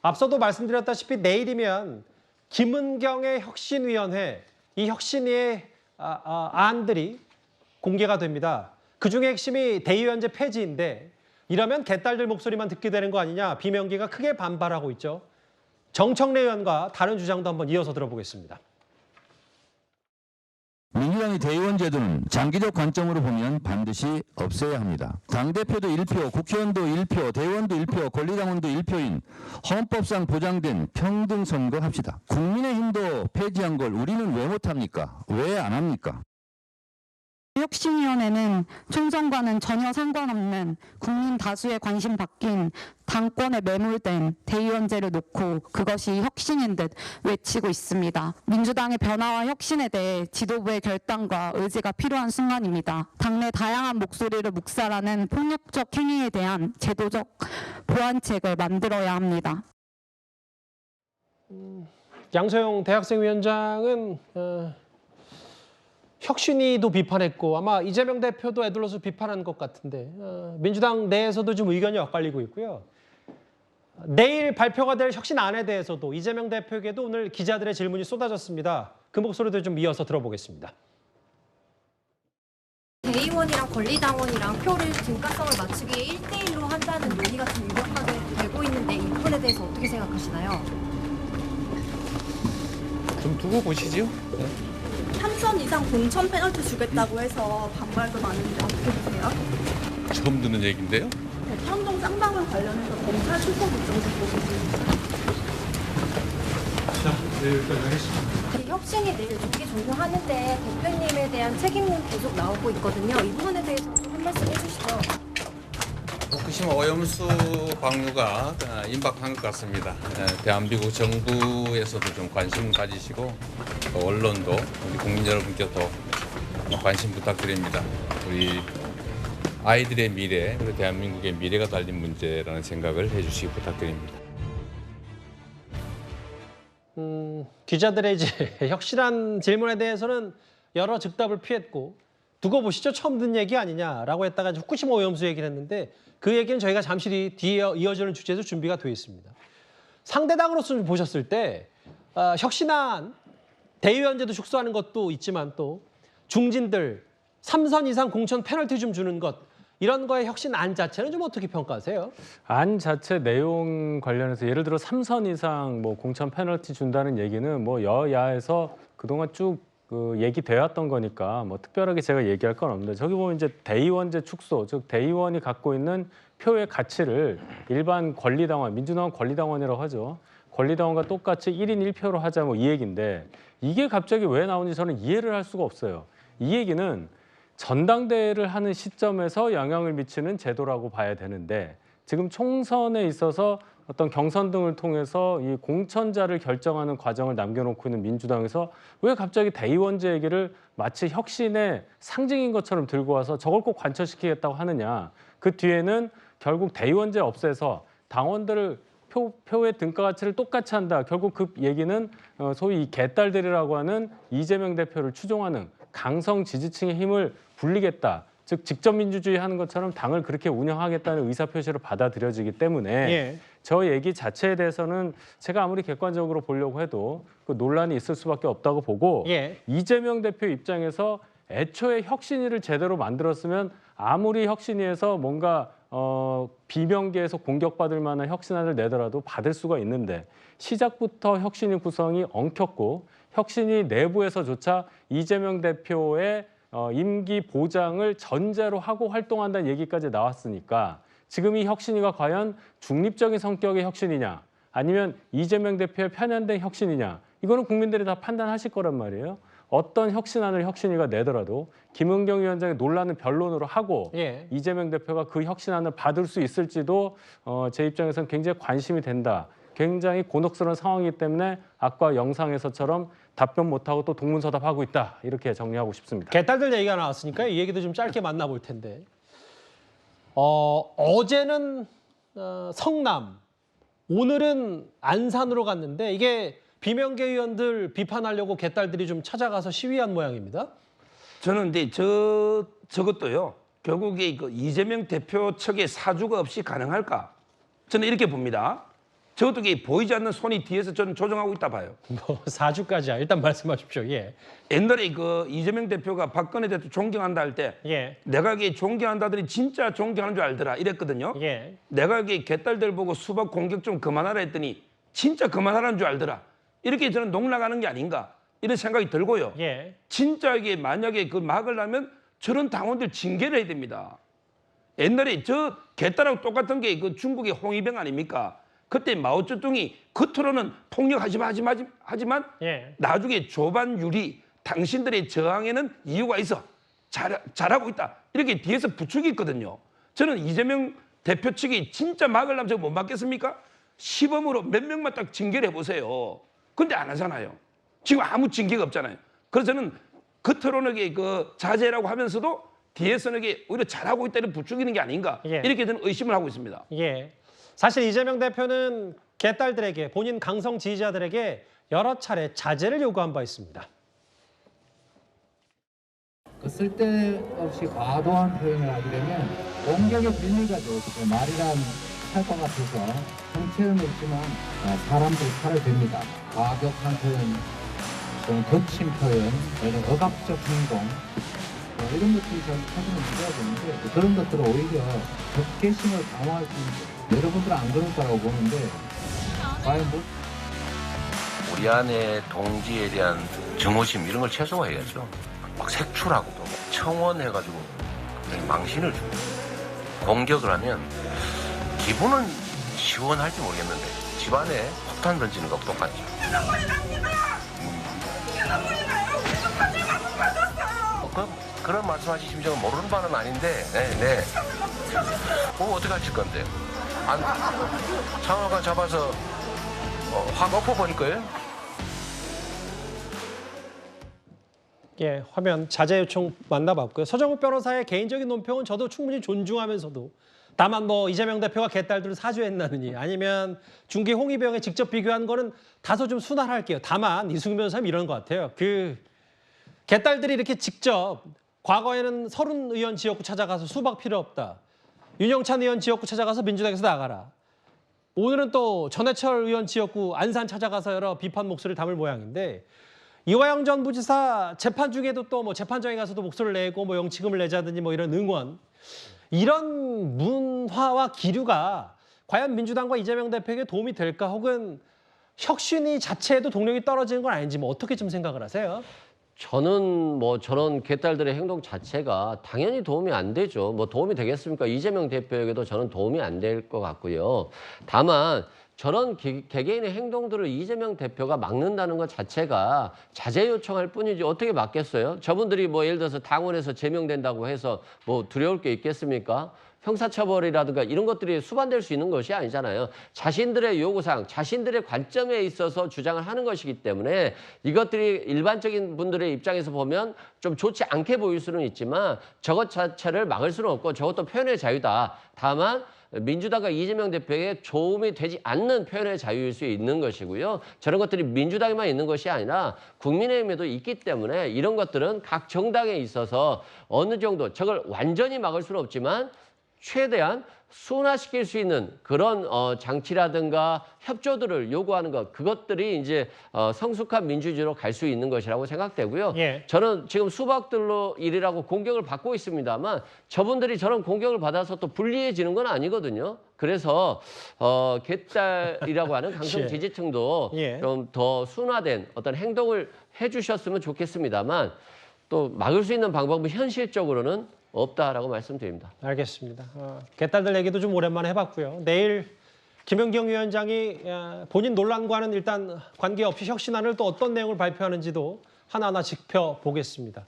앞서도 말씀드렸다시피 내일이면 김은경의 혁신위원회, 이 혁신위의 안들이 공개가 됩니다. 그중에 핵심이 대의원제 폐지인데 이러면 개딸들 목소리만 듣게 되는 거 아니냐, 비명계가 크게 반발하고 있죠. 정청래 의원과 다른 주장도 한번 이어서 들어보겠습니다. 민주당의 대의원 제도는 장기적 관점으로 보면 반드시 없애야 합니다. 당대표도 1표, 국회의원도 1표, 대의원도 1표, 권리당원도 1표인 헌법상 보장된 평등 선거 합시다. 국민의힘도 폐지한 걸 우리는 왜 못합니까? 왜 안 합니까? 혁신위원회는 총선과는 전혀 상관없는 국민 다수의 관심 바뀐 당권에 매몰된 대의원제를 놓고 그것이 혁신인 듯 외치고 있습니다. 민주당의 변화와 혁신에 대해 지도부의 결단과 의지가 필요한 순간입니다. 당내 다양한 목소리를 묵살하는 폭력적 행위에 대한 제도적 보완책을 만들어야 합니다. 양소영 대학생위원장은 혁신위도 비판했고 아마 이재명 대표도 애들러서 비판한 것 같은데 민주당 내에서도 좀 의견이 엇갈리고 있고요. 내일 발표가 될 혁신안에 대해서도 이재명 대표에게도 오늘 기자들의 질문이 쏟아졌습니다. 그 목소리도 좀 이어서 들어보겠습니다. 대의원이랑 권리당원이랑 표를 등가성을 맞추기에 1대1로 한다는 논의가 좀 유력하게 되고 있는데 이 부분에 대해서 어떻게 생각하시나요? 좀 두고 보시죠. 네. 3선 이상 공천 페널티 주겠다고 해서 반발도 많은데 어떻게 보세요? 처음 듣는 얘기인데요. 평동 쌍방울 관련해서 검찰 출석 일정 듣고 계십니다. 자, 여기까지 하겠습니다. 그 혁신이 내일 조기 종료하는데 대표님에 대한 책임은 계속 나오고 있거든요. 이 부분에 대해서 좀 한 말씀 해주시죠. 후쿠시마 오염수 방류가 임박한 것 같습니다. 대한민국 정부에서도 좀 관심 가지시고 또 언론도 우리 국민 여러분께 더 관심 부탁드립니다. 우리 아이들의 미래, 그리고 대한민국의 미래가 달린 문제라는 생각을 해주시기 부탁드립니다. 기자들의 이제 혁신한 질문에 대해서는 여러 즉답을 피했고 두고 보시죠. 처음 듣는 얘기 아니냐라고 했다가 후쿠시마 오염수 얘기를 했는데 그 얘기는 저희가 잠시 뒤에 이어지는 주제도 준비가 되어 있습니다. 상대당으로서 보셨을 때 혁신안 대의원제도 축소하는 것도 있지만 또 중진들 3선 이상 공천 페널티 좀 주는 것 이런 거의 혁신안 자체는 좀 어떻게 평가하세요? 안 자체 내용 관련해서 예를 들어 3선 이상 뭐 공천 페널티 준다는 얘기는 뭐 여야에서 그동안 쭉 얘기되었던 거니까 뭐 특별하게 제가 얘기할 건 없는데 저기 보면 이제 대의원제 축소, 즉 대의원이 갖고 있는 표의 가치를 일반 권리당원, 민주당은 권리당원이라고 하죠. 권리당원과 똑같이 1인 1표로 하자 뭐 이 얘기인데 이게 갑자기 왜 나오는지 저는 이해를 할 수가 없어요. 이 얘기는 전당대회를 하는 시점에서 영향을 미치는 제도라고 봐야 되는데 지금 총선에 있어서 어떤 경선 등을 통해서 이 공천자를 결정하는 과정을 남겨놓고 있는 민주당에서 왜 갑자기 대의원제 얘기를 마치 혁신의 상징인 것처럼 들고 와서 저걸 꼭 관철시키겠다고 하느냐. 그 뒤에는 결국 대의원제 없애서 당원들을 표의 등가 가치를 똑같이 한다. 결국 그 얘기는 소위 이 개딸들이라고 하는 이재명 대표를 추종하는 강성 지지층의 힘을 불리겠다. 즉 직접 민주주의 하는 것처럼 당을 그렇게 운영하겠다는 의사표시로 받아들여지기 때문에 예. 저 얘기 자체에 대해서는 제가 아무리 객관적으로 보려고 해도 그 논란이 있을 수밖에 없다고 보고 예. 이재명 대표 입장에서 애초에 혁신위를 제대로 만들었으면 아무리 혁신위에서 뭔가 비명계에서 공격받을 만한 혁신안을 내더라도 받을 수가 있는데 시작부터 혁신위 구성이 엉켰고 혁신위 내부에서조차 이재명 대표의 임기 보장을 전제로 하고 활동한다는 얘기까지 나왔으니까 지금 이 혁신위가 과연 중립적인 성격의 혁신이냐 아니면 이재명 대표의 편향된 혁신이냐 이거는 국민들이 다 판단하실 거란 말이에요. 어떤 혁신안을 혁신위가 내더라도 김은경 위원장의 논란을 변론으로 하고 예. 이재명 대표가 그 혁신안을 받을 수 있을지도 제 입장에서는 굉장히 관심이 된다. 굉장히 곤혹스러운 상황이기 때문에 아까 영상에서처럼 답변 못하고 또 동문서답하고 있다. 이렇게 정리하고 싶습니다. 개딸들 얘기가 나왔으니까 이 얘기도 좀 짧게 만나볼 텐데 어제는 성남, 오늘은 안산으로 갔는데 이게 비명계 의원들 비판하려고 개딸들이 좀 찾아가서 시위한 모양입니다. 저는 근데 저것도요. 결국에 그 이재명 대표 측의 사주가 없이 가능할까? 저는 이렇게 봅니다. 저것도 이게 보이지 않는 손이 뒤에서 저는 조정하고 있다 봐요. 뭐 4주까지야. 일단 말씀하십시오. 예. 옛날에 그 이재명 대표가 박근혜 대통령 존경한다 할 때 예. 내가 이게 존경한다더니 진짜 존경하는 줄 알더라 이랬거든요. 예. 내가 이게 개딸들 보고 수박 공격 좀 그만하라 했더니 진짜 그만하라는 줄 알더라. 이렇게 저는 농락하는 게 아닌가 이런 생각이 들고요. 예. 진짜 이게 만약에 그 막으려면 저런 당원들 징계를 해야 됩니다. 옛날에 저 개딸하고 똑같은 게 그 중국의 홍위병 아닙니까? 그때 마오쩌둥이 겉으로는 폭력하지 마 하지만 예. 나중에 조반유리 당신들의 저항에는 이유가 있어. 잘하고 있다. 이렇게 뒤에서 부추겼거든요. 저는 이재명 대표 측이 진짜 막으려면 저거 못 막겠습니까? 시범으로 몇 명만 딱 징계를 해보세요. 근데 안 하잖아요. 지금 아무 징계가 없잖아요. 그래서 저는 겉으로는 이게 그 자제라고 하면서도 뒤에서는 이게 오히려 잘하고 있다는 부추기는 게 아닌가. 예. 이렇게 저는 의심을 하고 있습니다. 예. 사실 이재명 대표는 개딸들에게 본인 강성 지지자들에게 여러 차례 자제를 요구한 바 있습니다. 그 쓸데없이 과도한 표현을 하게 되면 공격의 빌미가 되어서 말이란 할 것 같아서 정체는 없지만 사람들 살을 댑니다. 과격한 표현, 또는 거친 표현, 또는 억압적 행동 이런 것들이 사실은 문제가 되는데 그런 것들을 오히려 적개심을 강화할 수 있는 여러분들은 안 그럴 거라고 보는데 과연 뭐 우리 안에 동지에 대한 증오심 이런 걸 최소화해야죠. 막 색출하고도 청원해가지고 망신을 주고 공격을 하면 기분은 시원할지 모르겠는데 집안에 폭탄 던지는 것과 똑같죠. 그런 말씀하실 심정은 모르는 바는 아닌데, 네. 어떻게 하실 건데요? 상황을 잡아서 확 엎어버릴 거예요? 예, 화면 자제 요청 만나봤고요. 서정욱 변호사의 개인적인 논평은 저도 충분히 존중하면서도 다만 뭐 이재명 대표가 개딸들을 사주했나느니 아니면 중기 홍위병에 직접 비교한 거는 다소 좀 순화할게요. 다만 이승훈 변호사님 이런 것 같아요. 그 개딸들이 이렇게 직접 과거에는 서른 의원 지역구 찾아가서 수박 필요 없다. 윤영찬 의원 지역구 찾아가서 민주당에서 나가라. 오늘은 또 전해철 의원 지역구 안산 찾아가서 여러 비판 목소리를 담을 모양인데 이화영 전 부지사 재판 중에도 또 뭐 재판장에 가서도 목소리를 내고 뭐 영치금을 내자든지 뭐 이런 응원 이런 문화와 기류가 과연 민주당과 이재명 대표에게 도움이 될까 혹은 혁신이 자체에도 동력이 떨어지는 건 아닌지 뭐 어떻게 좀 생각을 하세요? 저는 뭐 저런 개딸들의 행동 자체가 당연히 도움이 안 되죠. 뭐 도움이 되겠습니까? 이재명 대표에게도 저는 도움이 안 될 것 같고요. 다만 저런 개개인의 행동들을 이재명 대표가 막는다는 것 자체가 자제 요청할 뿐이지 어떻게 막겠어요? 저분들이 뭐 예를 들어서 당원에서 제명된다고 해서 뭐 두려울 게 있겠습니까? 형사처벌이라든가 이런 것들이 수반될 수 있는 것이 아니잖아요. 자신들의 요구사항, 자신들의 관점에 있어서 주장을 하는 것이기 때문에 이것들이 일반적인 분들의 입장에서 보면 좀 좋지 않게 보일 수는 있지만 저것 자체를 막을 수는 없고 저것도 표현의 자유다. 다만 민주당과 이재명 대표에게 도움이 되지 않는 표현의 자유일 수 있는 것이고요. 저런 것들이 민주당에만 있는 것이 아니라 국민의힘에도 있기 때문에 이런 것들은 각 정당에 있어서 어느 정도 저걸 완전히 막을 수는 없지만 최대한 순화시킬 수 있는 그런 장치라든가 협조들을 요구하는 것 그것들이 이제 성숙한 민주주의로 갈 수 있는 것이라고 생각되고요. 예. 저는 지금 수박들로 일이라고 공격을 받고 있습니다만 저분들이 저런 공격을 받아서 또 불리해지는 건 아니거든요. 그래서 개딸이라고 하는 강성 예. 지지층도 예. 좀 더 순화된 어떤 행동을 해주셨으면 좋겠습니다만 또 막을 수 있는 방법은 현실적으로는 없다라고 말씀드립니다. 알겠습니다. 개딸들 얘기도 좀 오랜만에 해봤고요. 내일 김연경 위원장이 본인 논란과는 일단 관계없이 혁신안을 또 어떤 내용을 발표하는지도 하나하나 지켜보겠습니다.